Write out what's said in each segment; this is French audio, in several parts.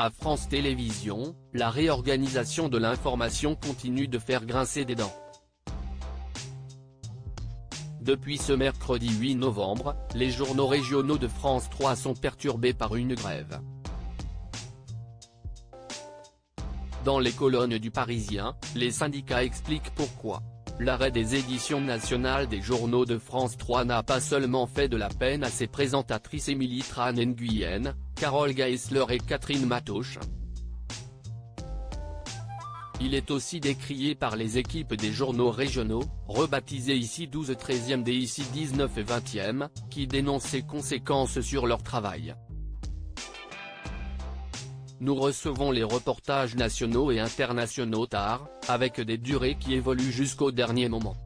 À France Télévisions, la réorganisation de l'information continue de faire grincer des dents. Depuis ce mercredi 8 novembre, les journaux régionaux de France 3 sont perturbés par une grève. Dans les colonnes du Parisien, les syndicats expliquent pourquoi. L'arrêt des éditions nationales des journaux de France 3 n'a pas seulement fait de la peine à ses présentatrices Émilie Tran-Nguyen, Carole Geisler et Catherine Matoche. Il est aussi décrié par les équipes des journaux régionaux, rebaptisés ici 12 13e et ici 19 et 20e, qui dénoncent ces conséquences sur leur travail. Nous recevons les reportages nationaux et internationaux tard, avec des durées qui évoluent jusqu'au dernier moment.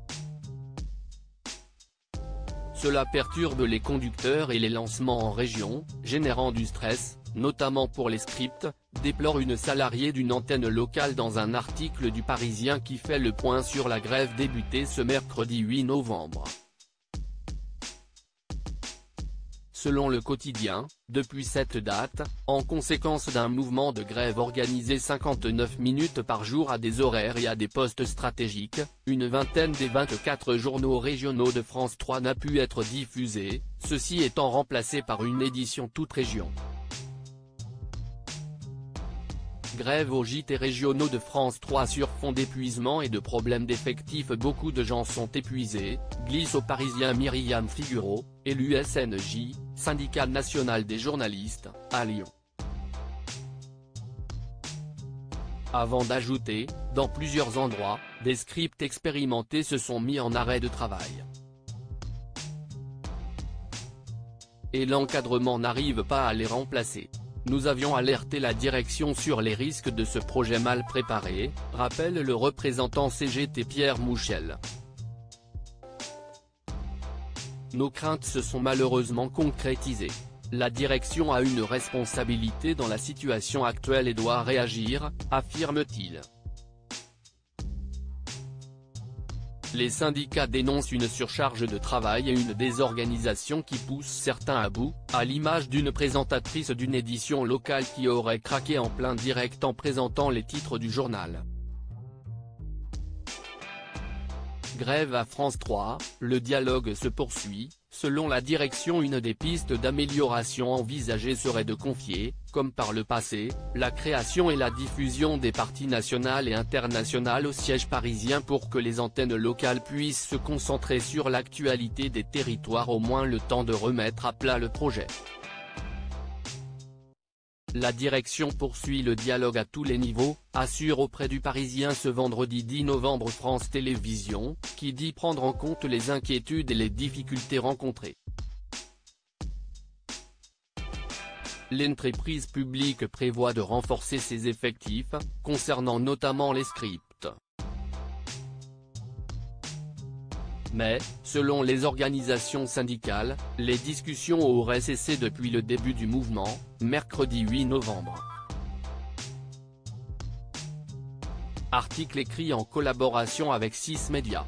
Cela perturbe les conducteurs et les lancements en région, générant du stress, notamment pour les scripts, déplore une salariée d'une antenne locale dans un article du Parisien qui fait le point sur la grève débutée ce mercredi 8 novembre. Selon le quotidien, depuis cette date, en conséquence d'un mouvement de grève organisé 59 minutes par jour à des horaires et à des postes stratégiques, une vingtaine des 24 journaux régionaux de France 3 n'a pu être diffusée, ceci étant remplacé par une édition toute région. Grève aux JT régionaux de France 3 sur fond d'épuisement et de problèmes d'effectifs. Beaucoup de gens sont épuisés, glisse au Parisien Myriam Figuereau, élue SNJ, syndicat national des journalistes, à Lyon. Avant d'ajouter, dans plusieurs endroits, des scripts expérimentés se sont mis en arrêt de travail. Et l'encadrement n'arrive pas à les remplacer. Nous avions alerté la direction sur les risques de ce projet mal préparé, rappelle le représentant CGT Pierre Mouchel. Nos craintes se sont malheureusement concrétisées. La direction a une responsabilité dans la situation actuelle et doit réagir, affirme-t-il. Les syndicats dénoncent une surcharge de travail et une désorganisation qui pousse certains à bout, à l'image d'une présentatrice d'une édition locale qui aurait craqué en plein direct en présentant les titres du journal. Grève à France 3, le dialogue se poursuit. Selon la direction, une des pistes d'amélioration envisagées serait de confier, comme par le passé, la création et la diffusion des parties nationales et internationales au siège parisien pour que les antennes locales puissent se concentrer sur l'actualité des territoires au moins le temps de remettre à plat le projet. La direction poursuit le dialogue à tous les niveaux, assure auprès du Parisien ce vendredi 10 novembre France Télévisions, qui dit prendre en compte les inquiétudes et les difficultés rencontrées. L'entreprise publique prévoit de renforcer ses effectifs, concernant notamment les scripts. Mais, selon les organisations syndicales, les discussions auraient cessé depuis le début du mouvement, mercredi 8 novembre. Article écrit en collaboration avec 6 médias.